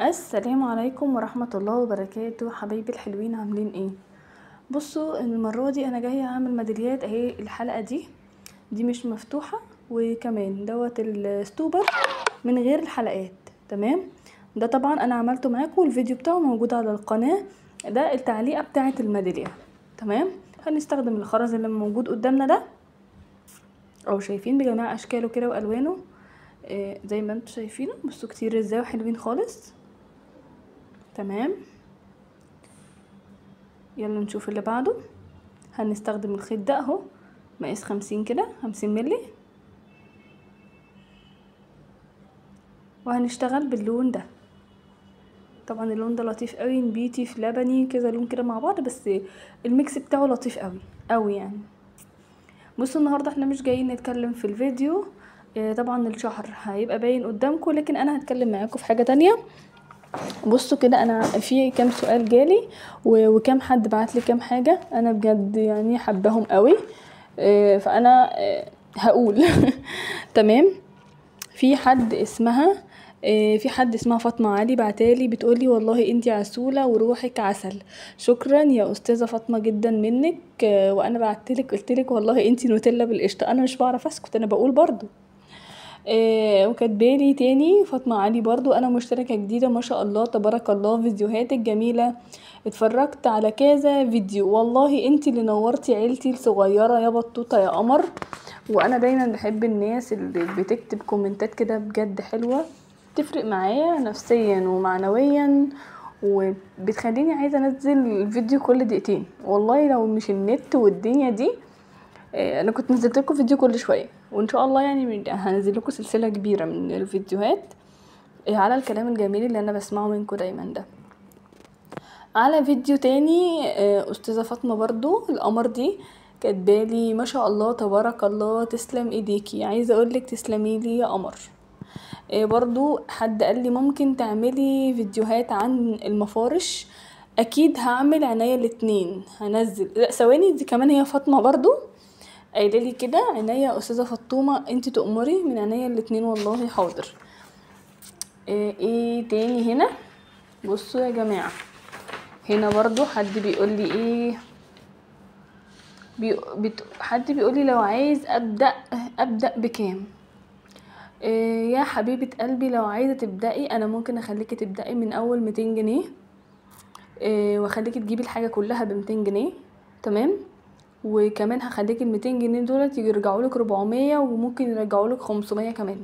السلام عليكم ورحمة الله وبركاته. حبايبي الحلوين عاملين ايه؟ بصوا المرة دي انا جاية اعمل ميداليات اهي. الحلقة دي مش مفتوحة، وكمان دوت الستوبر من غير الحلقات. تمام، ده طبعا انا عملته معاكم، الفيديو بتاعه موجود على القناة. ده التعليقة بتاعة الميدالية. تمام، هنستخدم الخرز اللي موجود قدامنا ده، او شايفين بجميع اشكاله كده والوانه. زي ما انتوا شايفينه، بصوا كتير ازاي وحلوين خالص. تمام، يلا نشوف اللي بعده. هنستخدم الخيط ده اهو، مقاس 50 كده، 50 ملي، وهنشتغل باللون ده. طبعا اللون ده لطيف قوي، نبيتي في لبني، كذا لون كده مع بعض، بس الميكس بتاعه لطيف قوي قوي يعني. بصوا النهارده احنا مش جايين نتكلم في الفيديو. طبعا الشهر هيبقى باين قدامكم، لكن انا هتكلم معاكم في حاجه تانية. بصوا كده، انا في كام سؤال جالي وكام حد بعت لي كام حاجه، انا بجد يعني حباهم قوي. فانا هقول تمام. في حد اسمها فاطمه علي بعتالي بتقولي والله انتي عسوله وروحك عسل. شكرا يا استاذه فاطمه جدا منك. وانا بعتلك قلتلك والله انتي نوتيلا بالقشطه، انا مش بعرف اسكت، انا بقول برضو. وكاتبالي تاني فاطمه علي برضو، انا مشتركه جديده ما شاء الله تبارك الله، فيديوهاتك جميله، اتفرجت على كذا فيديو، والله انتي اللي نورتي عيلتي الصغيره يا بطوطه يا قمر. وانا دايما بحب الناس اللي بتكتب كومنتات كده بجد حلوه، تفرق معايا نفسيا ومعنويا، وبتخليني عايزه انزل فيديو كل دقيقتين. والله لو مش النت والدنيا دي، انا كنت نزلت لكم فيديو كل شويه، وان شاء الله يعني هنزل لكم سلسله كبيره من الفيديوهات على الكلام الجميل اللي انا بسمعه منكم دايما ده. على فيديو تاني، استاذه فاطمه برضو القمر دي كاتبالي ما شاء الله تبارك الله تسلم ايديكي، عايزه اقولك تسلمي لي يا قمر. برضو حد قال لي ممكن تعملي فيديوهات عن المفارش. اكيد هعمل عناية الاتنين، هنزل. لا ثواني، دي كمان هي فاطمه برضو قايله لي كده، عناية يا استاذه فطومه انت تؤمري، من عناية الاتنين والله حاضر. ايه تاني هنا؟ بصوا يا جماعه، هنا برضو حد بيقول لي ايه، حد بيقول لي لو عايز ابدا بكام. يا حبيبه قلبي، لو عايزه تبداي انا ممكن اخليكي تبداي من اول 200 جنيه، واخليكي تجيبي الحاجه كلها ب200 جنيه. تمام، وكمان هخليكي ال200 جنيه دولت يرجعوا لك 400، وممكن يرجعوا لك 500 كمان.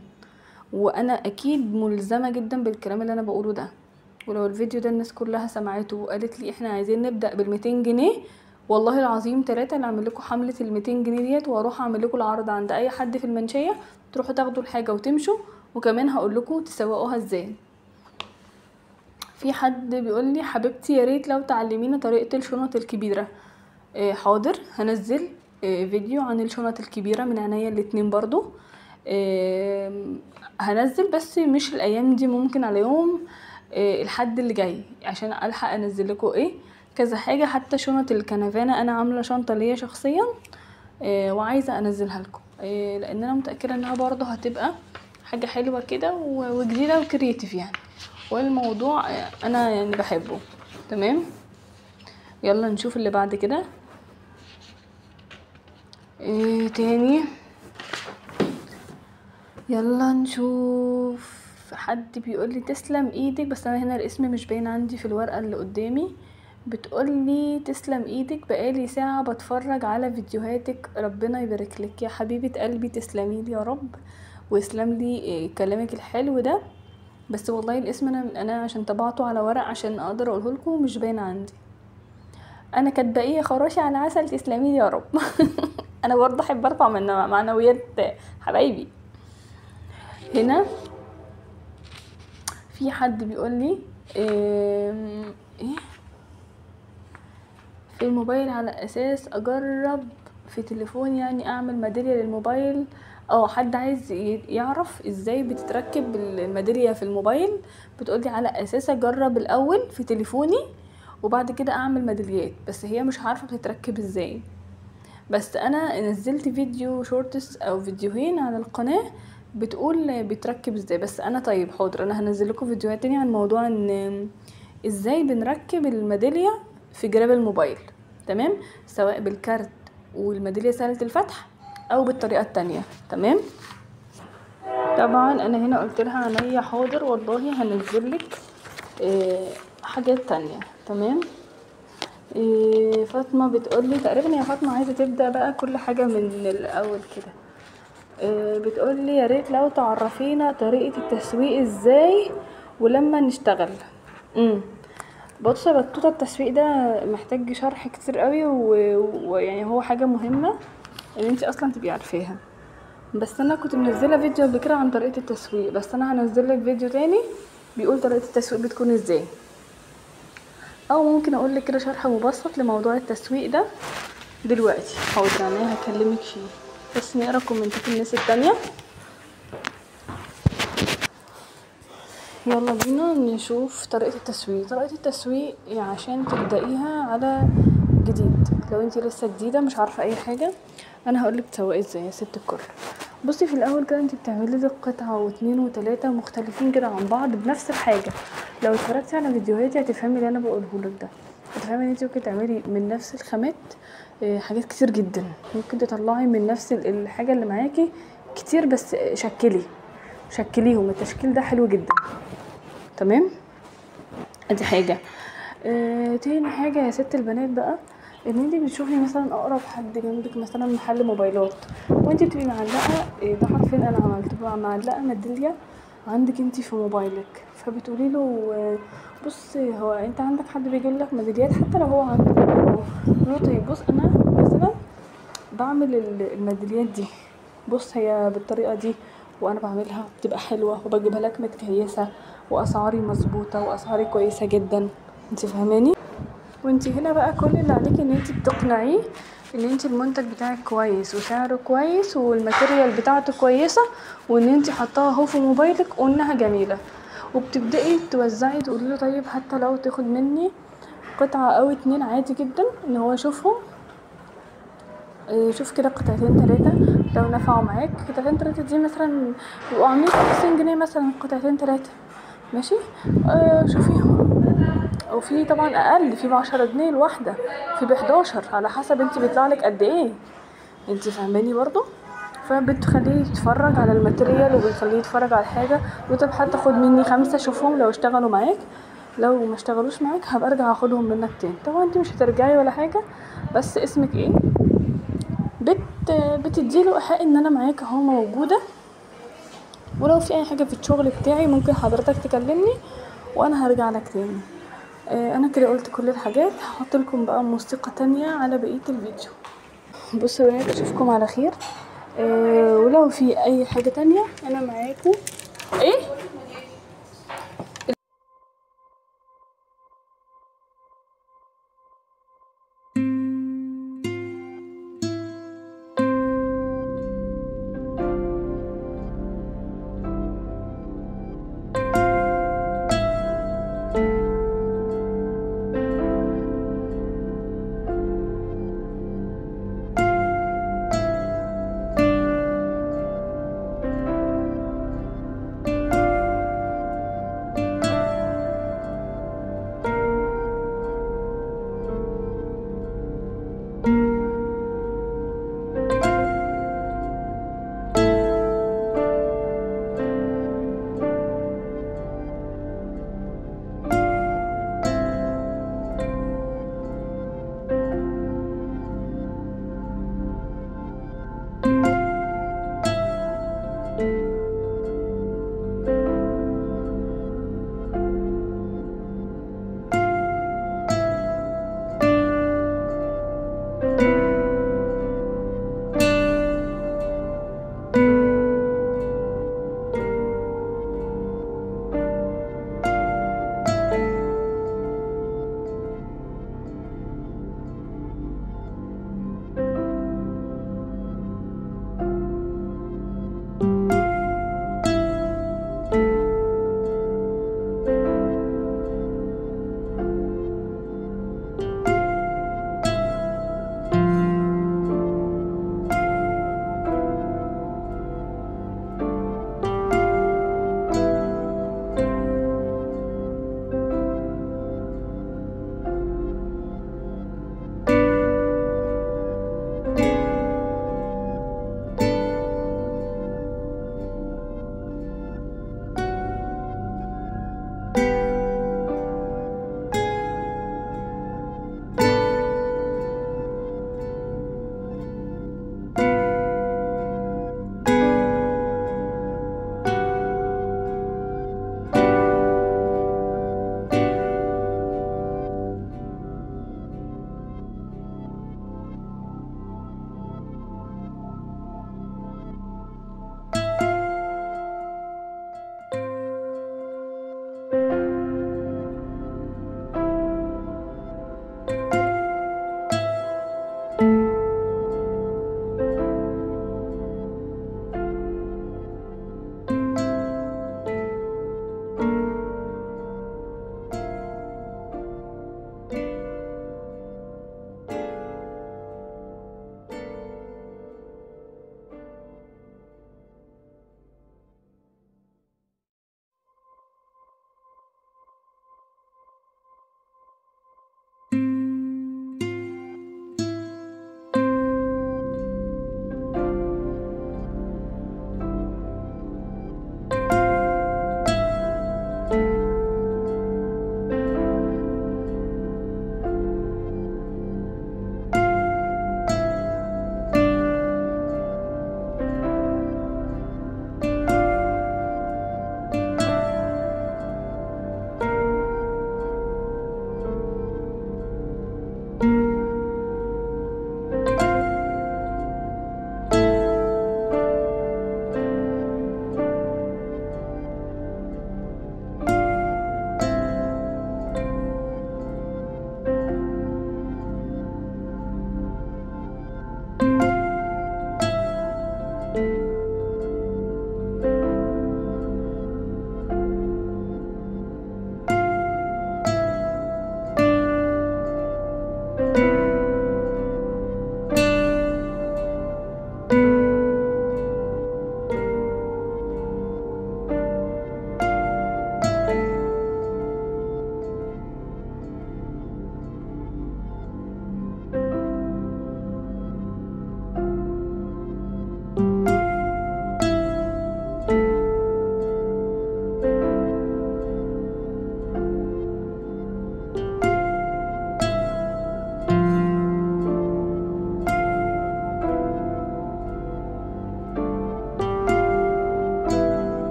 وانا اكيد ملزمه جدا بالكلام اللي انا بقوله ده. ولو الفيديو ده الناس كلها سمعته وقالت لي احنا عايزين نبدا بال200 جنيه، والله العظيم 3 اللي اعمل لكم حمله ال200 جنيه ديت، واروح اعمل لكم العرض عند اي حد في المنشيه، تروحوا تاخدوا الحاجه وتمشوا، وكمان هقول لكم تسوقوها ازاي. في حد بيقول لي حبيبتي يا ريت لو تعلمينا طريقه الشنط الكبيره. حاضر، هنزل فيديو عن الشنط الكبيره من عناية الاتنين برضو. هنزل، بس مش الايام دي، ممكن على يوم الحد اللي جاي، عشان الحق انزل لكم كذا حاجه. حتى شنط الكنفانه انا عامله شنطه ليا شخصيا، وعايزه انزلها لكم، لان انا متاكده انها برضو هتبقى حاجه حلوه كده وجديده وكرياتيف يعني، والموضوع انا يعني بحبه. تمام، يلا نشوف اللي بعد كده. تاني، يلا نشوف. حد بيقول لي تسلم ايدك، بس انا هنا الاسم مش باين عندي في الورقه اللي قدامي. بتقول لي تسلم ايدك، بقالي ساعه بتفرج على فيديوهاتك، ربنا يبارك لك يا حبيبه قلبي، تسلمي لي يا رب، ويسلم لي كلامك الحلو ده. بس والله الاسم انا عشان طبعته على ورق عشان اقدر اقوله لكم مش باين عندي. انا كاتبه ايه يا خراشي على عسل، تسلمي لي يا رب. انا برضه احب ارفع من معنويات حبايبي. هنا في حد بيقول لي ايه في الموبايل، على اساس اجرب في تليفون يعني اعمل ميدالية للموبايل. حد عايز يعرف ازاي بتتركب الميدالية في الموبايل. بتقولي على اساس اجرب الاول في تليفوني، وبعد كده اعمل ميداليات، بس هي مش عارفة بتتركب ازاي. بس انا نزلت فيديو شورتس او فيديوهين على القناة بتقول بتركب ازاي. بس انا طيب حاضر، انا هنزل لكم فيديوهات تاني عن موضوع ان ازاي بنركب الميداليه في جراب الموبايل، تمام، سواء بالكارت والميداليه سهله الفتح او بالطريقه التانية، تمام. طبعا انا هنا قلت لها عينيا حاضر والله هنزل لك حاجات تانية، تمام. فاطمه بتقولي تقريبا يا فاطمه عايزه تبدا بقى كل حاجه من الاول كده. بتقولي يا ريت لو تعرفينا طريقه التسويق ازاي ولما نشتغل. بص يا بطوطه، التسويق ده محتاج شرح كتير قوي ويعني هو حاجه مهمه ان انت اصلا تبقي عارفاها. بس انا كنت منزله فيديو قبل كده عن طريقه التسويق، بس انا هنزل لك فيديو تاني بيقول طريقه التسويق بتكون ازاي، او ممكن اقول لك كده شرح مبسط لموضوع التسويق ده دلوقتي. حاضر انا هكلمك فيه، بس نقرا كومنتات الناس التانية. يلا بينا نشوف طريقه التسويق. طريقه التسويق عشان تبدايها على جديد، لو انت لسه جديده مش عارفه اي حاجه، انا هقولك تسوقي ازاي يا ست الكل. بصي في الاول كده انت بتعملي لك قطعه واتنين وتلاته مختلفين كده عن بعض بنفس الحاجه. لو اتفرجتي على فيديوهاتي هتفهمي اللي انا بقوله لك ده، هتفهمي ان انت ممكن تعملي من نفس الخامات حاجات كتير جدا، ممكن تطلعي من نفس الحاجه اللي معاكي كتير. بس شكليهم، التشكيل ده حلو جدا، تمام. ادي حاجه. تاني حاجه يا ست البنات بقى، ان انت بتشوفي مثلا اقرب حد جنبك مثلا محل موبايلات، وانت بتبقي معلقه ده حرفيا انا عملت بقى معلقه ميداليه عندك انت في موبايلك، فبتقولي له بص هو انت عندك حد بيجيب لك ميداليات حتى لو هو عندك، له طيب بص انا مثلا بعمل الميداليات دي، بص هي بالطريقه دي وانا بعملها بتبقى حلوه وبجيبها لك متكيسه واسعاري مظبوطه واسعاري كويسه جدا، انت فاهماني. وانت هنا بقى كل اللي عليكي ان انت بتقنعيه ان انت المنتج بتاعك كويس وسعره كويس والماتيريال بتاعته كويسه وان انت حطاها اهو في موبايلك وانها جميله، وبتبداي توزعي تقولي له طيب حتى لو تاخد مني قطعه او اتنين عادي جدا ان هو يشوفهم. شوف كده قطعتين تلاتة لو نفعوا معاك، قطعتين تلاتة دي مثلا بيبقوا عاملين 50 جنيه مثلا قطعتين تلاتة، ماشي. شوفيهم، وفي طبعا اقل، في ب10 جنيه الواحده، في ب11 على حسب انت بيطلعلك قد ايه، انت فاهماني برضو. فبتخليه يتفرج على الماتيريال وبتخليه يتفرج على الحاجه، وطب حتى خد مني 5 شوفهم لو اشتغلوا معاك، لو ما اشتغلوش معاك هبقى ارجع اخدهم منك تاني. طبعا انت مش هترجعي ولا حاجه، بس اسمك ايه بتديله ايحاء ان انا معاك اهو موجوده، ولو في اي حاجه في الشغل بتاعي ممكن حضرتك تكلمني وانا هرجع لك تاني. انا كده قلت كل الحاجات، هحط لكم بقى موسيقى تانية على بقية الفيديو. بصوا يا بنات اشوفكم على خير. ولو في اي حاجة تانية انا معاكم. ايه